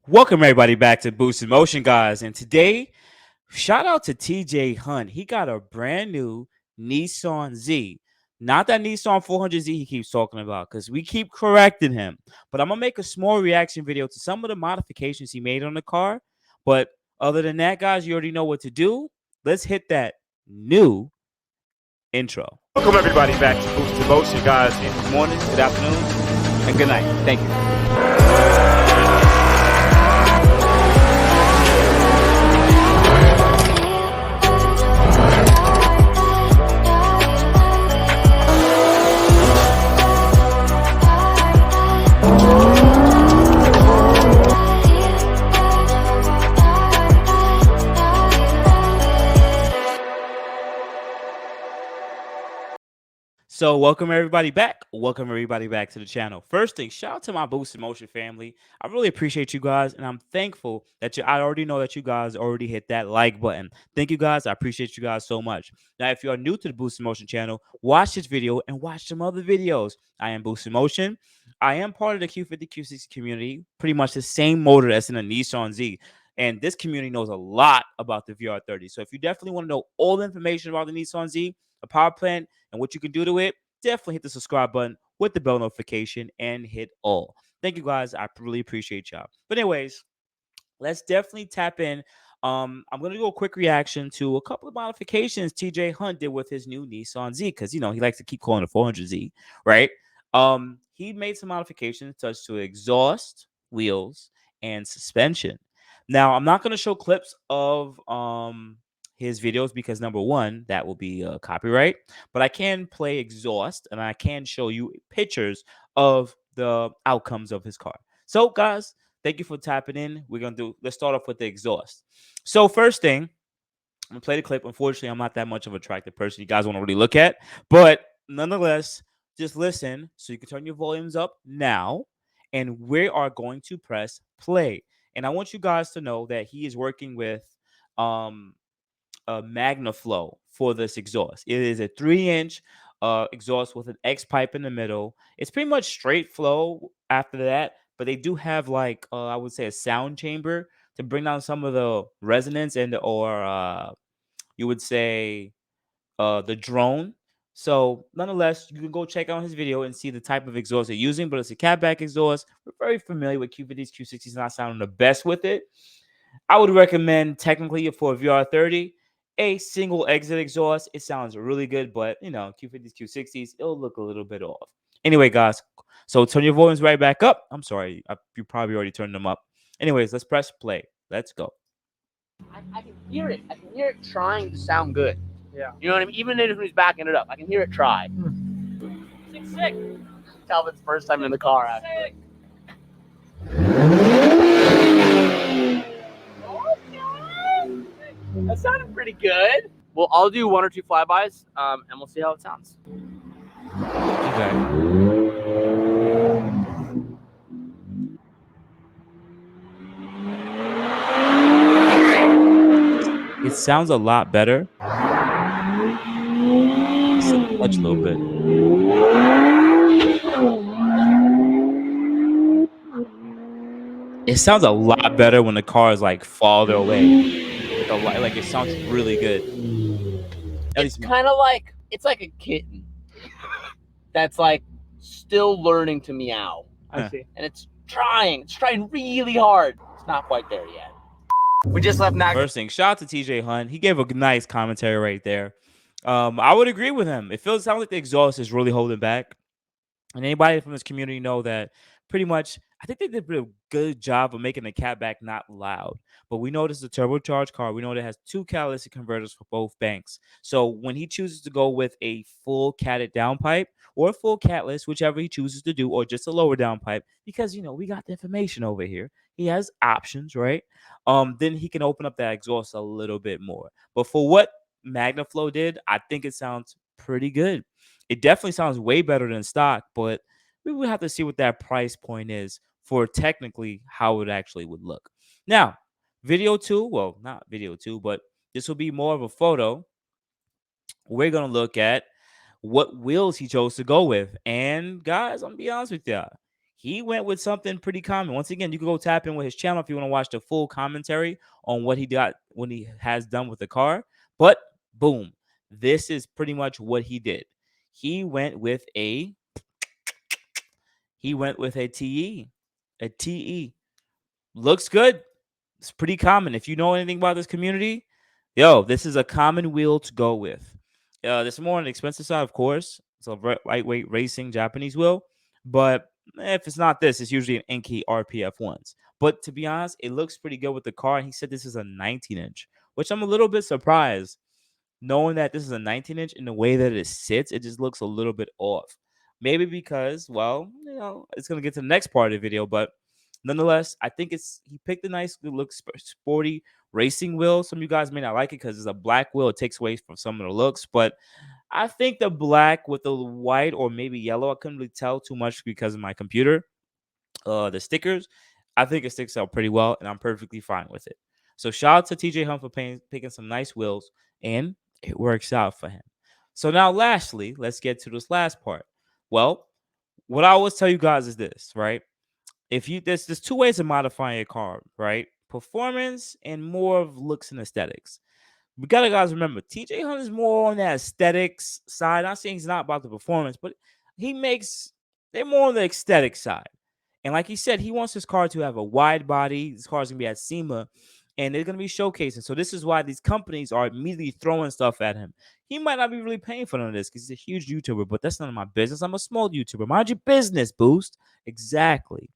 Welcome everybody back to Boost in Motion, guys. And today, shout out to TJ Hunt. He got a brand new Nissan Z. Not that Nissan 400Z he keeps talking about, because we keep correcting him. But I'm gonna make a small reaction video to some of the modifications he made on the car. But other than that, guys, you already know what to do. Let's hit that new intro. Welcome everybody back to Boost in Motion, guys. Good morning, good afternoon, and good night. Thank you. So welcome everybody back. Welcome everybody back to the channel. First thing, shout out to my Boost in Motion family. I really appreciate you guys, and I'm thankful that I already know that you guys already hit that like button. Thank you guys. I appreciate you guys so much. Now, if you are new to the Boost in Motion channel, watch this video and watch some other videos. I am Boost in Motion. I am part of the Q50 Q60 community, pretty much the same motor that's in a Nissan Z. And this community knows a lot about the VR30. So if you definitely want to know all the information about the Nissan Z, a power plant, and what you can do to it, definitely hit the subscribe button with the bell notification and hit all. Thank you guys. I really appreciate y'all. But anyways, let's definitely tap in. I'm gonna do a quick reaction to a couple of modifications TJ Hunt did with his new Nissan Z, because he likes to keep calling it 400Z, right? He made some modifications such to exhaust, wheels, and suspension. Now, I'm not gonna show clips of his videos because number one, that will be copyright. But I can play exhaust and I can show you pictures of the outcomes of his car. So, guys, thank you for tapping in. Let's start off with the exhaust. So, first thing, I'm gonna play the clip. Unfortunately, I'm not that much of an attractive person you guys want to really look at, but nonetheless, just listen so you can turn your volumes up now, and we are going to press play. And I want you guys to know that he is working with um a MagnaFlow for this exhaust. It is a 3-inch exhaust with an X pipe in the middle. It's pretty much straight flow after that, but they do have like I would say a sound chamber to bring down some of the resonance or you would say the drone. So nonetheless, you can go check out his video and see the type of exhaust they're using, but it's a catback exhaust. We're very familiar with Q50s, Q60s not sounding the best with it. I would recommend technically for a VR30 a single exit exhaust. It sounds really good, but Q50s, Q60s, it'll look a little bit off. Anyway, guys, so turn your volumes right back up. I'm sorry, you probably already turned them up. Anyways, let's press play. Let's go. I can hear it. I can hear it trying to sound good. Yeah. You know what I mean? Even if he's backing it up, I can hear it try. Sick. Calvin's first time in the car, actually. That sounded pretty good. Well, I'll do one or two flybys, and we'll see how it sounds. Okay. It sounds a lot better. Touch a little bit. It sounds a lot better when the car is like farther away. Like it sounds really good. It's kind of like it's a kitten that's like still learning to meow. I see. And it's trying really hard. It's not quite there yet. We just left Magna. First thing, shout out to TJ Hunt. He gave a nice commentary right there. I would agree with him. It sounds like the exhaust is really holding back. And anybody from this community know that pretty much, I think they did a good job of making the catback not loud. But we know this is a turbocharged car. We know that it has 2 catalytic converters for both banks. So when he chooses to go with a full catted downpipe or a full catless, whichever he chooses to do, or just a lower downpipe, because we got the information over here. He has options, right? Then he can open up that exhaust a little bit more. But for what MagnaFlow did, I think it sounds pretty good. It definitely sounds way better than stock, but we would have to see what that price point is for technically how it actually would look. Now, video 2, well, not video 2, but this will be more of a photo. We're going to look at what wheels he chose to go with. And guys, I'm going to be honest with you. He went with something pretty common. Once again, you can go tap in with his channel if you want to watch the full commentary on what he got when he has done with the car. But boom, this is pretty much what he did. He went with a he went with a TE. A TE. Looks good. It's pretty common. If you know anything about this community, yo, this is a common wheel to go with. This is more on the expensive side, of course. It's a lightweight racing Japanese wheel, but if it's not this, it's usually an Enki RPF ones. But to be honest, it looks pretty good with the car. And he said this is a 19-inch, which I'm a little bit surprised knowing that this is a 19-inch in the way that it sits. It just looks a little bit off. Maybe because, well, it's gonna get to the next part of the video, but nonetheless, I think he picked a nice, good look, sporty racing wheel. Some of you guys may not like it because it's a black wheel. It takes away from some of the looks, but I think the black with the white or maybe yellow, I couldn't really tell too much because of my computer. The stickers, I think it sticks out pretty well, and I'm perfectly fine with it. So shout out to TJ Hunt for picking some nice wheels, and it works out for him. So now, lastly, let's get to this last part. Well, what I always tell you guys is this, right? If you there's two ways of modifying a car, right? Performance and more of looks and aesthetics. We gotta guys remember, TJ Hunt is more on that aesthetics side. Not saying he's not about the performance, but he makes they're more on the aesthetic side. And like he said, he wants his car to have a wide body. This car is gonna be at SEMA, and they're gonna be showcasing. So this is why these companies are immediately throwing stuff at him. He might not be really paying for none of this because he's a huge YouTuber, but that's none of my business. I'm a small YouTuber. Mind your business, Boost. Exactly.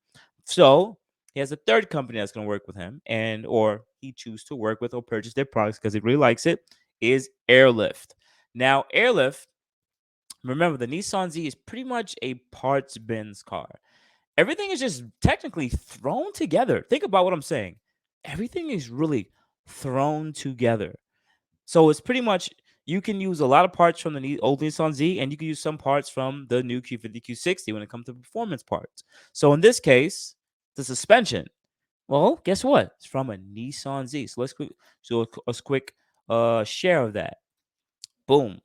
So he has a third company that's going to work with him, and or he chooses to work with or purchase their products because he really likes it. Is Airlift. Now, Airlift. Remember, the Nissan Z is pretty much a parts bins car. Everything is just technically thrown together. Think about what I'm saying. Everything is really thrown together. So it's pretty much you can use a lot of parts from the old Nissan Z, and you can use some parts from the new Q50, Q60 when it comes to performance parts. So in this case, the suspension. Well, guess what? It's from a Nissan Z. So let's quick share of that. Boom.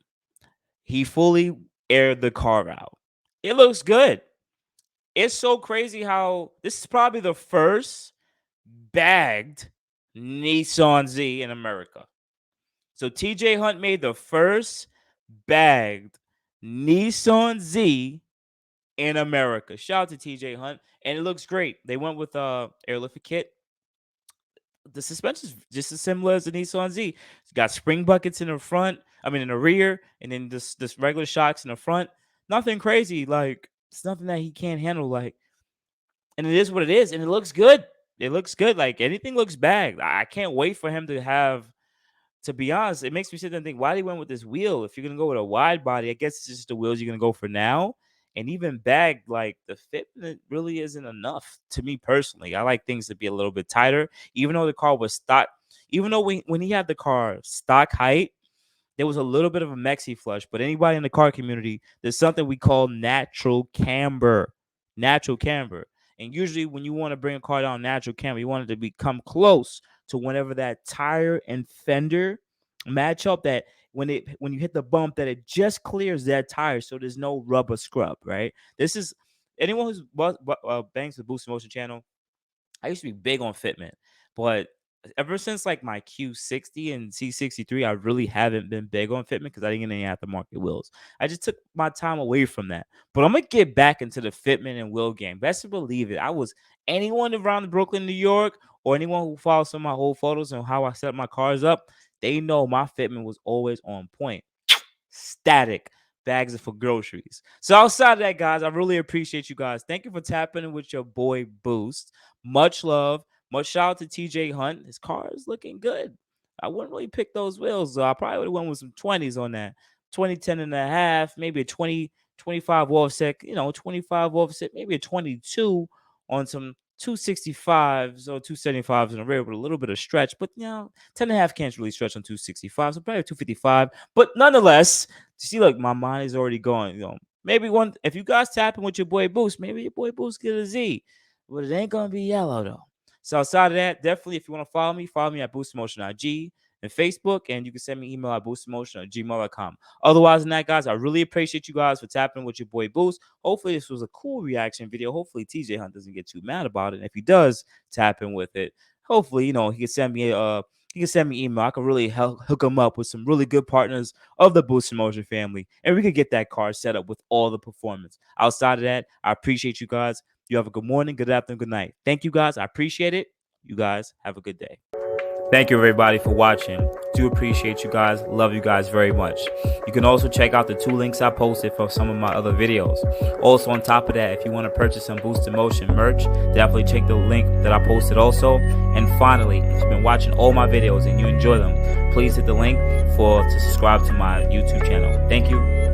He fully aired the car out. It looks good. It's so crazy how this is probably the first bagged Nissan Z in America. So TJ Hunt made the first bagged Nissan Z in America. Shout out to TJ Hunt. And it looks great. They went with airlift kit. The suspension is just as similar as the Nissan Z. It's got spring buckets in the front, in the rear, and then this regular shocks in the front. Nothing crazy. Like, it's nothing that he can't handle. Like, and it is what it is, and it looks good. It looks good. Like, anything looks bagged. I can't wait for him to have. To be honest, it makes me sit there and think, why they went with this wheel? If you're gonna go with a wide body, I guess it's just the wheels you're gonna go for now. And even bagged, like the fitment really isn't enough to me personally. I like things to be a little bit tighter, even though the car was stock. Even though when he had the car stock height, there was a little bit of a maxi flush. But anybody in the car community, there's something we call natural camber. Natural camber. And usually when you want to bring a car down natural camber, you want it to become close to whenever that tire and fender match up, that when you hit the bump, that it just clears that tire so there's no rubber scrub, right? This is anyone who's bangs the Boost Motion channel. I used to be big on fitment, but ever since like my Q60 and C63, I really haven't been big on fitment because I didn't get any aftermarket wheels. I just took my time away from that. But I'm gonna get back into the fitment and wheel game. Best believe it. I was anyone around Brooklyn, New York, or anyone who follows some of my old photos and how I set my cars up, they know my fitment was always on point. Static bags for groceries. So outside of that, guys, I really appreciate you guys. Thank you for tapping in with your boy Boost. Much love. Much shout out to TJ Hunt. His car is looking good. I wouldn't really pick those wheels, though. I probably would have went with some 20s on that. 2010 and a half, maybe a 25 offset, 25 offset, maybe a 22 on some 265s or 275s in the rear with a little bit of stretch. But, 10 and a half can't really stretch on 265, so probably 255. But nonetheless, see, look, my mind is already going. Maybe if you guys tapping with your boy Boost, maybe your boy Boost get a Z, but it ain't gonna be yellow though. So outside of that, definitely, if you want to follow me at Boost Motion IG. and Facebook, and you can send me email at boostinmotion@gmail.com. Otherwise than that, guys, I really appreciate you guys for tapping with your boy Boost. Hopefully this was a cool reaction video. Hopefully TJ Hunt doesn't get too mad about it. And if he does tap in with it, hopefully, he can send me email. I can really hook him up with some really good partners of the Boost Motion family, and we could get that car set up with all the performance. Outside of that, I appreciate you guys. You have a good morning, good afternoon, good night. Thank you guys. I appreciate it. You guys have a good day. Thank you, everybody, for watching. Do appreciate you guys. Love you guys very much. You can also check out the 2 links I posted for some of my other videos. Also, on top of that, if you want to purchase some Boost in Motion merch, definitely check the link that I posted also. And finally, if you've been watching all my videos and you enjoy them, please hit the link to subscribe to my YouTube channel. Thank you.